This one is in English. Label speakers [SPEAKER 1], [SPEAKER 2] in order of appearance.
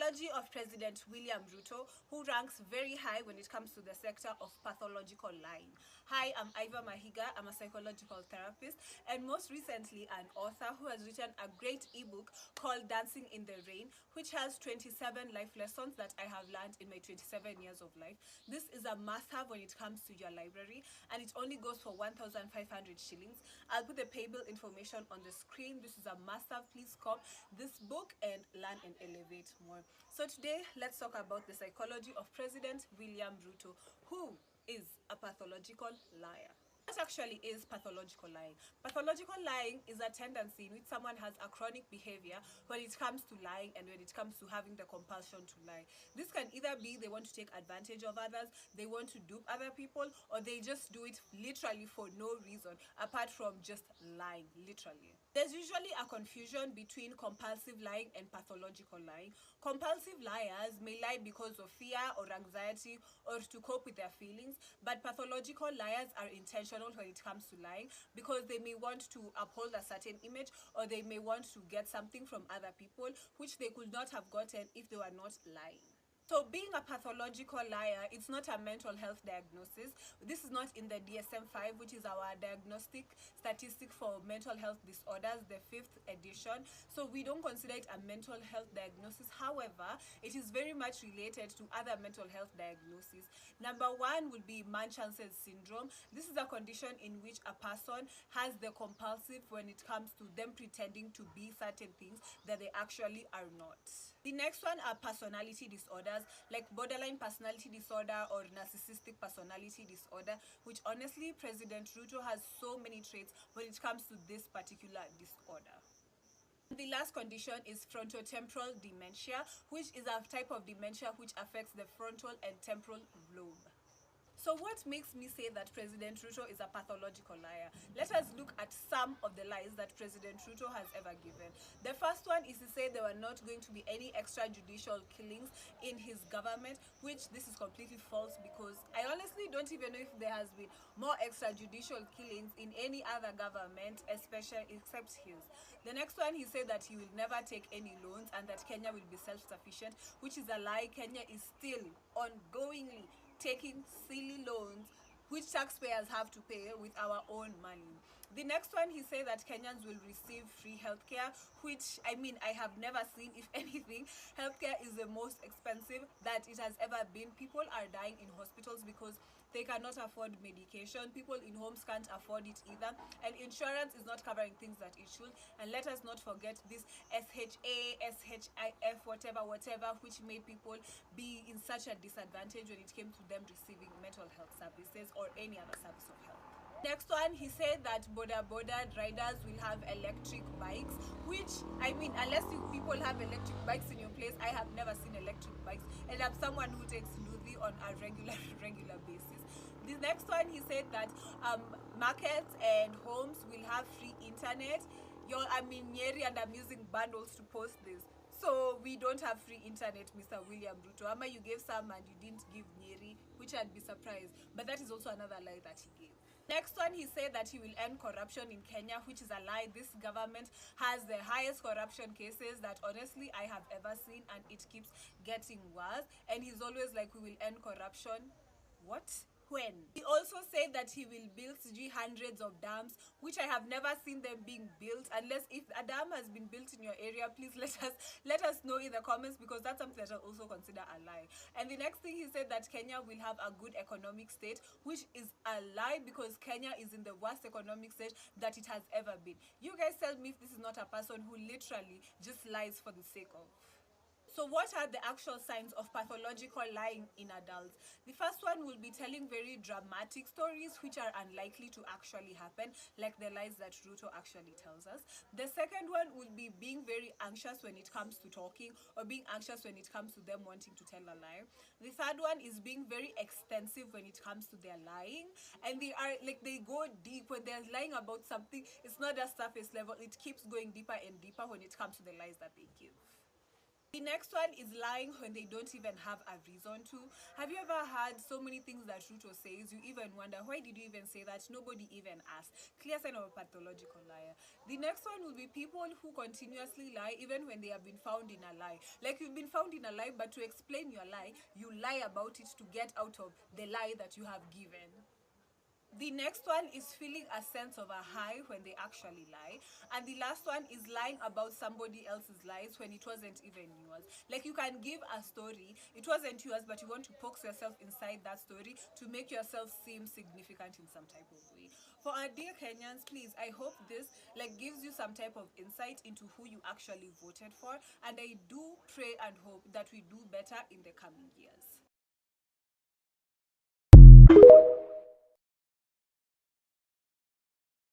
[SPEAKER 1] psychology of President William Ruto, who ranks very high when it comes to the sector of pathological lying. Hi, I'm Iva Mahiga. I'm a psychological therapist and most recently an author who has written a great ebook called Dancing in the Rain, which has 27 life lessons that I have learned in my 27 years of life. This is a must-have when it comes to your library, and it only goes for 1,500 shillings. I'll put the pay bill information on the screen. This is a must-have. Please cop this book and learn and elevate more. So today, let's talk about the psychology of President William Ruto, who is a pathological liar. What actually is pathological lying? Pathological lying is a tendency in which someone has a chronic behavior when it comes to lying and when it comes to having the compulsion to lie. This can either be they want to take advantage of others, they want to dupe other people, or they just do it literally for no reason apart from just lying, literally. There's usually a confusion between compulsive lying and pathological lying. Compulsive liars may lie because of fear or anxiety or to cope with their feelings, but pathological liars are intentional when it comes to lying because they may want to uphold a certain image, or they may want to get something from other people which they could not have gotten if they were not lying. So being a pathological liar, it's not a mental health diagnosis. This is not in the DSM-5, which is our diagnostic statistic for mental health disorders, the 5th edition. So we don't consider it a mental health diagnosis. However, it is very much related to other mental health diagnoses. Number one would be Munchausen's syndrome. This is a condition in which a person has the compulsive when it comes to them pretending to be certain things that they actually are not. The next one are personality disorders, like borderline personality disorder or narcissistic personality disorder, which honestly President Ruto has so many traits when it comes to this particular disorder. The last condition is frontotemporal dementia, which is a type of dementia which affects the frontal and temporal lobe. So what makes me say that President Ruto is a pathological liar? Let us look at some of the lies that President Ruto has ever given. The first one is to say there were not going to be any extrajudicial killings in his government, which this is completely false, because I honestly don't even know if there has been more extrajudicial killings in any other government, especially except his. The next one, he said that he will never take any loans and that Kenya will be self-sufficient, which is a lie. Kenya is still ongoingly taking silly loans which taxpayers have to pay with our own money. The next one, he said that Kenyans will receive free healthcare, which I have never seen. If anything, healthcare is the most expensive that it has ever been. People are dying in hospitals because they cannot afford medication. People in homes can't afford it either, and insurance is not covering things that it should. And let us not forget this SHA, SHIF, whatever, which made people be in such a disadvantage when it came to them receiving mental health services or any other service of health. Next one, he said that border riders will have electric bikes, which unless you people have electric bikes in your place, I have never seen electric bikes, and I'm someone who takes Luthi on a regular basis. The next one, he said that markets and homes will have free internet. Nyeri, and I'm using bundles to post this. So we don't have free internet, Mr. William Ruto. Ama you gave some and you didn't give Nyeri, which I'd be surprised. But that is also another lie that he gave. Next one, he said that he will end corruption in Kenya, which is a lie. This government has the highest corruption cases that honestly I have ever seen, and it keeps getting worse. And he's always like, we will end corruption. What? When? He also said that he will build hundreds of dams, which I have never seen them being built. Unless if a dam has been built in your area, please let us know in the comments, because that's something that I'll also consider a lie. And the next thing, he said that Kenya will have a good economic state, which is a lie, because Kenya is in the worst economic state that it has ever been. You guys tell me if this is not a person who literally just lies for the sake of. So what are the actual signs of pathological lying in adults? The first one will be telling very dramatic stories which are unlikely to actually happen, like the lies that Ruto actually tells us. The second one will be being very anxious when it comes to talking, or being anxious when it comes to them wanting to tell a lie. The third one is being very extensive when it comes to their lying, and they go deep. When they're lying about something, it's not just surface level, it keeps going deeper and deeper when it comes to the lies that they give. The next one is lying when they don't even have a reason to. Have you ever heard so many things that Ruto says, you even wonder, why did you even say that? Nobody even asked. Clear sign of a pathological liar. The next one will be people who continuously lie even when they have been found in a lie. Like, you've been found in a lie, but to explain your lie, you lie about it to get out of the lie that you have given. The next one is feeling a sense of a high when they actually lie. And the last one is lying about somebody else's lies when it wasn't even yours. Like, you can give a story, it wasn't yours, but you want to poke yourself inside that story to make yourself seem significant in some type of way. For our dear Kenyans, please, I hope this gives you some type of insight into who you actually voted for. And I do pray and hope that we do better in the coming years.